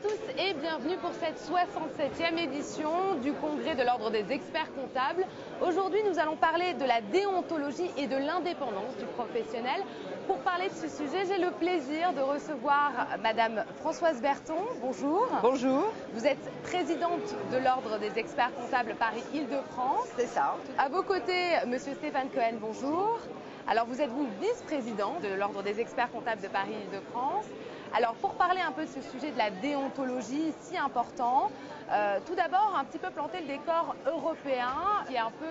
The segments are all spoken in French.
tous et bienvenue pour cette 67e édition du Congrès de l'Ordre des experts comptables. Aujourd'hui, nous allons parler de la déontologie et de l'indépendance du professionnel. Pour parler de ce sujet, j'ai le plaisir de recevoir Madame Françoise Berton. Bonjour. Bonjour. Vous êtes présidente de l'Ordre des experts comptables Paris-Île-de-France. C'est ça. À vos côtés, Monsieur Stéphane Cohen, bonjour. Alors, vous êtes vice-président de l'Ordre des experts comptables de Paris-Île-de-France. Alors, pour parler un peu de ce sujet de la déontologie si important, tout d'abord, un petit peu planter le décor européen, qui est un peu,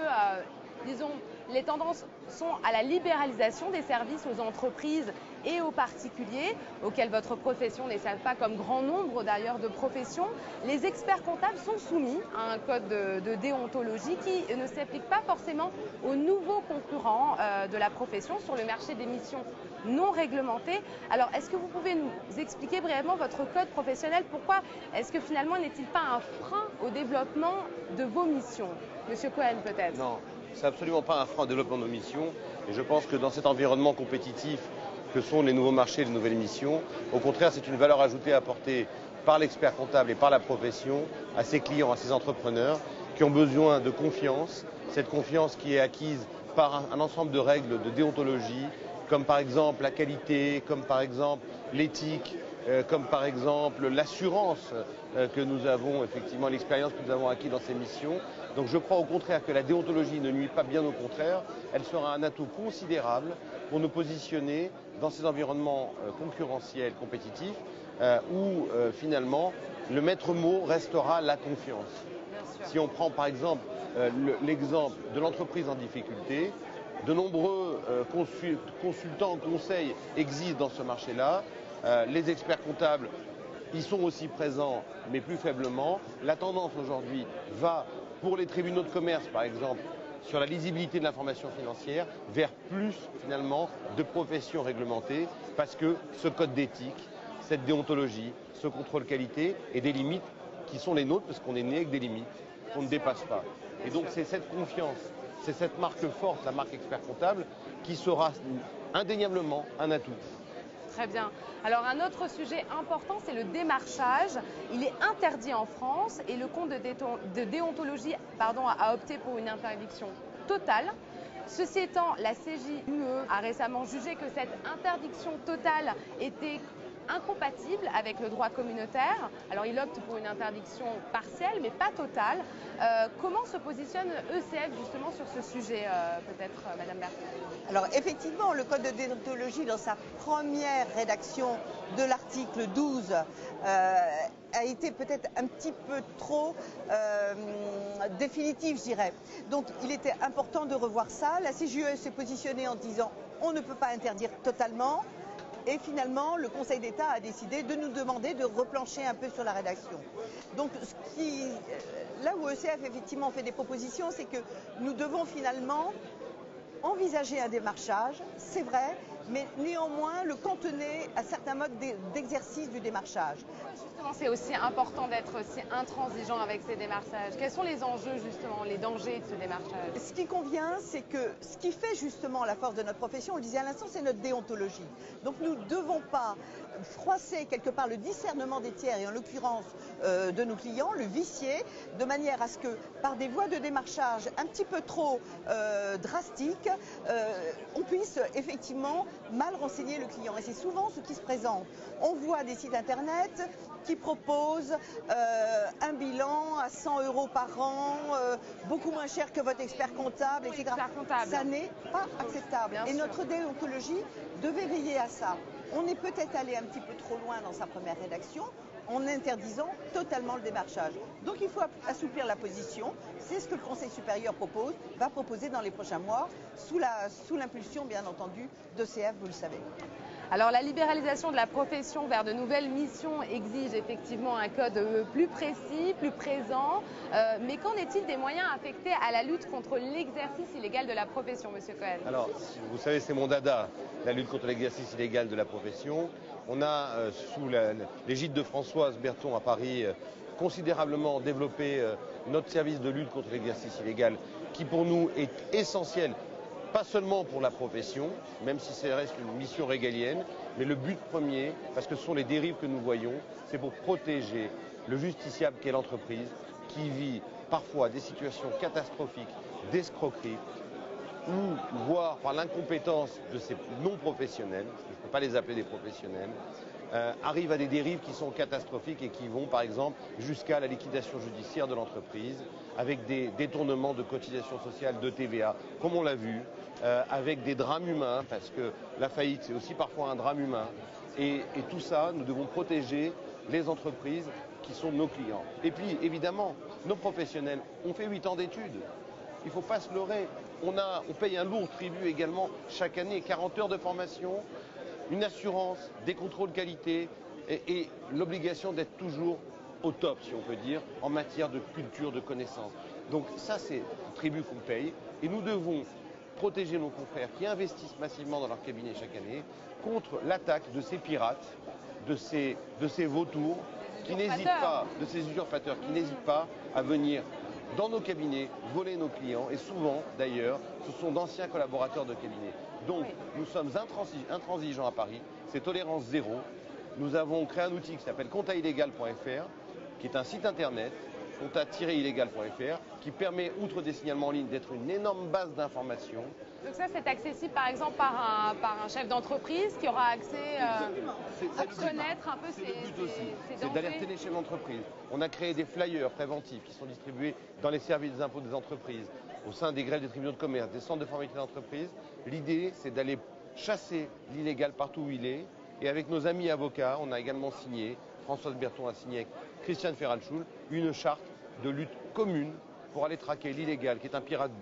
disons, les tendances sont à la libéralisation des services aux entreprises et aux particuliers, auxquels votre profession n'échappe pas, comme grand nombre d'ailleurs de professions. Les experts comptables sont soumis à un code de déontologie qui ne s'applique pas forcément aux nouveaux concurrents de la profession sur le marché des missions non réglementées. Alors, est-ce que vous pouvez nous expliquer brièvement votre code professionnel? Pourquoi est-ce que finalement n'est-il pas un frein au développement de vos missions? Monsieur Cohen, peut-être? Non, c'est absolument pas un frein au développement de nos missions. Et je pense que dans cet environnement compétitif que sont les nouveaux marchés, les nouvelles missions, au contraire, c'est une valeur ajoutée apportée par l'expert comptable et par la profession à ses clients, à ses entrepreneurs qui ont besoin de confiance. Cette confiance qui est acquise par un ensemble de règles de déontologie, comme par exemple la qualité, comme par exemple l'éthique, comme par exemple l'assurance que nous avons, effectivement l'expérience que nous avons acquise dans ces missions. Donc je crois au contraire que la déontologie ne nuit pas, bien au contraire, elle sera un atout considérable pour nous positionner dans ces environnements concurrentiels, compétitifs, où finalement le maître mot restera la confiance. Si on prend par exemple l'exemple de l'entreprise en difficulté, de nombreux consultants, conseils existent dans ce marché-là. Les experts comptables y sont aussi présents, mais plus faiblement. La tendance aujourd'hui va, pour les tribunaux de commerce par exemple, sur la lisibilité de l'information financière, vers plus finalement de professions réglementées, parce que ce code d'éthique, cette déontologie, ce contrôle qualité et des limites qui sont les nôtres, parce qu'on est né avec des limites qu'on ne dépasse pas. Et donc c'est cette confiance, c'est cette marque forte, la marque expert comptable, qui sera indéniablement un atout. Très bien. Alors un autre sujet important, c'est le démarchage. Il est interdit en France et le compte de déontologie a opté pour une interdiction totale. Ceci étant, la CJUE a récemment jugé que cette interdiction totale était incompatible avec le droit communautaire. Alors il opte pour une interdiction partielle mais pas totale. Comment se positionne ECF justement sur ce sujet, peut-être Madame Berton? Alors effectivement, le code de déontologie dans sa première rédaction de l'article 12 a été peut-être un petit peu trop définitif, je dirais. Donc il était important de revoir ça. La CJUE s'est positionnée en disant on ne peut pas interdire totalement. Et finalement, le Conseil d'État a décidé de nous demander de replancher un peu sur la rédaction. Donc, là où ECF effectivement fait des propositions, c'est que nous devons finalement envisager un démarchage, c'est vrai, mais néanmoins le cantonner à certains modes d'exercice du démarchage. Justement, c'est aussi important d'être aussi intransigeant avec ces démarchages. Quels sont les enjeux, justement, les dangers de ce démarchage? Ce qui convient, c'est que ce qui fait justement la force de notre profession, on le disait à l'instant, c'est notre déontologie. Donc nous ne devons pas froisser quelque part le discernement des tiers, et en l'occurrence de nos clients, le vicier, de manière à ce que par des voies de démarchage un petit peu trop drastiques, on puisse effectivement mal renseigner le client. Et c'est souvent ce qui se présente. On voit des sites internet qui proposent un bilan à 100 € par an, beaucoup moins cher que votre expert comptable, etc. Ça n'est pas acceptable. Et notre déontologie devait veiller à ça. On est peut-être allé un petit peu trop loin dans sa première rédaction en interdisant totalement le démarchage. Donc il faut assouplir la position. C'est ce que le Conseil supérieur va proposer dans les prochains mois, sous l'impulsion bien entendu d'ECF, vous le savez. Alors la libéralisation de la profession vers de nouvelles missions exige effectivement un code plus précis, plus présent. Mais qu'en est-il des moyens affectés à la lutte contre l'exercice illégal de la profession, Monsieur Cohen? Alors, vous savez, c'est mon dada, la lutte contre l'exercice illégal de la profession. On a, sous l'égide de Françoise Berton à Paris, considérablement développé notre service de lutte contre l'exercice illégal, qui pour nous est essentiel pas seulement pour la profession, même si ça reste une mission régalienne, mais le but premier, parce que ce sont les dérives que nous voyons, c'est pour protéger le justiciable qu'est l'entreprise, qui vit parfois des situations catastrophiques, d'escroquerie, ou voire par l'incompétence de ces non-professionnels, parce que je ne peux pas les appeler des professionnels, arrivent à des dérives qui sont catastrophiques et qui vont par exemple jusqu'à la liquidation judiciaire de l'entreprise, avec des détournements de cotisations sociales, de TVA, comme on l'a vu, avec des drames humains, parce que la faillite c'est aussi parfois un drame humain. Et tout ça, nous devons protéger les entreprises qui sont nos clients. Et puis évidemment, nos professionnels ont fait 8 ans d'études. Il ne faut pas se leurrer. On paye un lourd tribut également chaque année, 40 heures de formation, une assurance, des contrôles qualité et l'obligation d'être toujours au top, si on peut dire, en matière de culture, de connaissances. Donc ça, c'est le tribut qu'on paye et nous devons protéger nos confrères qui investissent massivement dans leur cabinet chaque année contre l'attaque de ces pirates, de ces vautours, qui n'hésitent pas, de ces usurpateurs qui n'hésitent pas à venir dans nos cabinets, voler nos clients, et souvent, d'ailleurs, ce sont d'anciens collaborateurs de cabinet. Donc, nous sommes intransigeants à Paris, c'est tolérance zéro. Nous avons créé un outil qui s'appelle comptaillégal.fr, qui est un site internet, compta-illégal.fr, qui permet, outre des signalements en ligne, d'être une énorme base d'informations. Donc ça, c'est accessible par exemple par un chef d'entreprise qui aura accès à connaître un peu ses c'est d'alerter les chefs d'entreprise. On a créé des flyers préventifs qui sont distribués dans les services des impôts des entreprises, au sein des greffes des tribunaux de commerce, des centres de formalité d'entreprise. L'idée, c'est d'aller chasser l'illégal partout où il est. Et avec nos amis avocats, on a également signé, Françoise Berton a signé avec Christiane Ferralschul, une charte de lutte commune pour aller traquer l'illégal, qui est un pirate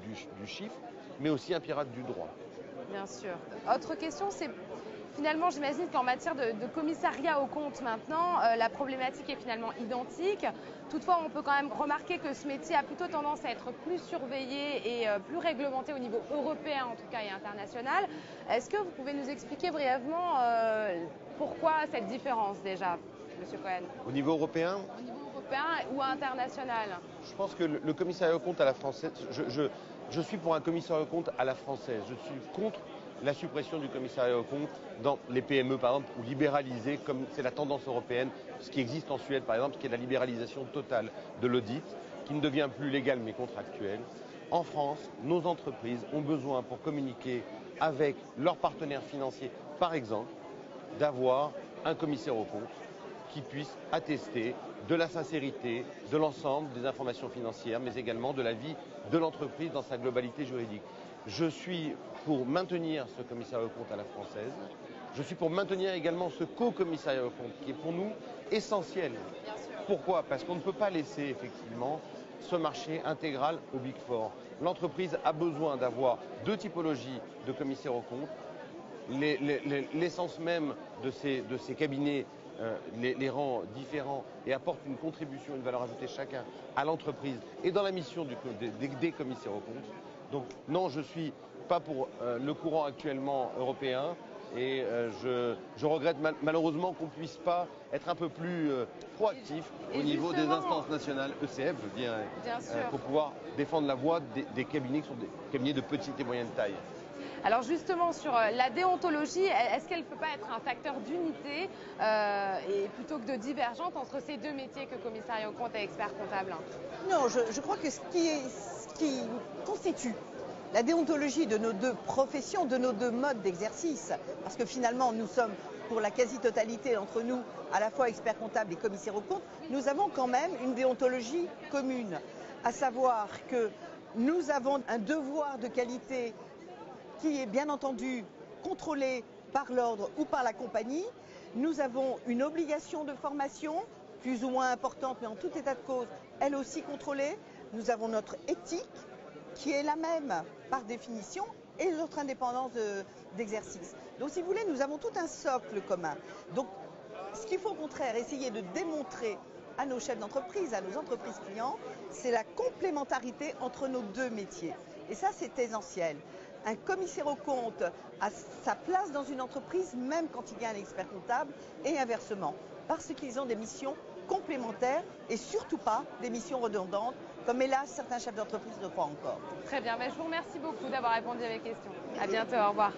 du chiffre, mais aussi un pirate du droit. Bien sûr. Autre question, c'est finalement, j'imagine qu'en matière de commissariat aux comptes maintenant, la problématique est finalement identique. Toutefois, on peut quand même remarquer que ce métier a plutôt tendance à être plus surveillé et plus réglementé au niveau européen en tout cas et international. Est-ce que vous pouvez nous expliquer brièvement pourquoi cette différence déjà, Monsieur Cohen? Au niveau européen? Au niveau européen ou international? Je pense que le commissariat aux comptes à la française, je suis pour un commissariat aux comptes à la française. Je suis contre la suppression du commissariat aux comptes dans les PME, par exemple, ou libéraliser, comme c'est la tendance européenne, ce qui existe en Suède, par exemple, qui est la libéralisation totale de l'audit, qui ne devient plus légal mais contractuel. En France, nos entreprises ont besoin, pour communiquer avec leurs partenaires financiers, par exemple, d'avoir un commissaire aux comptes qui puisse attester de la sincérité de l'ensemble des informations financières, mais également de la vie de l'entreprise dans sa globalité juridique. Je suis pour maintenir ce commissariat aux comptes à la française. Je suis pour maintenir également ce co-commissariat aux comptes qui est pour nous essentiel. Pourquoi? Parce qu'on ne peut pas laisser effectivement ce marché intégral au Big Four. L'entreprise a besoin d'avoir deux typologies de commissaires aux comptes. L'essence même de ces cabinets les rend différents et apporte une contribution, une valeur ajoutée chacun à l'entreprise et dans la mission des commissaires aux comptes. Donc non, je ne suis pas pour le courant actuellement européen et je regrette malheureusement qu'on ne puisse pas être un peu plus proactif au niveau des instances nationales, ECF, je veux dire, pour pouvoir défendre la voix des cabinets qui sont des cabinets de petite et moyenne taille. Alors justement, sur la déontologie, est-ce qu'elle ne peut pas être un facteur d'unité et plutôt que de divergente entre ces deux métiers que commissariat aux comptes et expert comptable? Non, je crois que ce qui constitue la déontologie de nos deux professions, de nos deux modes d'exercice, parce que finalement nous sommes pour la quasi-totalité d'entre nous à la fois experts comptables et commissaires aux comptes, nous avons quand même une déontologie commune, à savoir que nous avons un devoir de qualité qui est bien entendu contrôlé par l'ordre ou par la compagnie. Nous avons une obligation de formation, plus ou moins importante, mais en tout état de cause, elle aussi contrôlée. Nous avons notre éthique, qui est la même par définition, et notre indépendance d'exercice. Donc si vous voulez, nous avons tout un socle commun. Donc ce qu'il faut au contraire essayer de démontrer à nos chefs d'entreprise, à nos entreprises clients, c'est la complémentarité entre nos deux métiers. Et ça, c'est essentiel. Un commissaire aux comptes a sa place dans une entreprise, même quand il y a un expert comptable, et inversement, parce qu'ils ont des missions complémentaires et surtout pas des missions redondantes comme hélas certains chefs d'entreprise le croient encore. Très bien, mais je vous remercie beaucoup d'avoir répondu à mes questions. À bientôt, au revoir.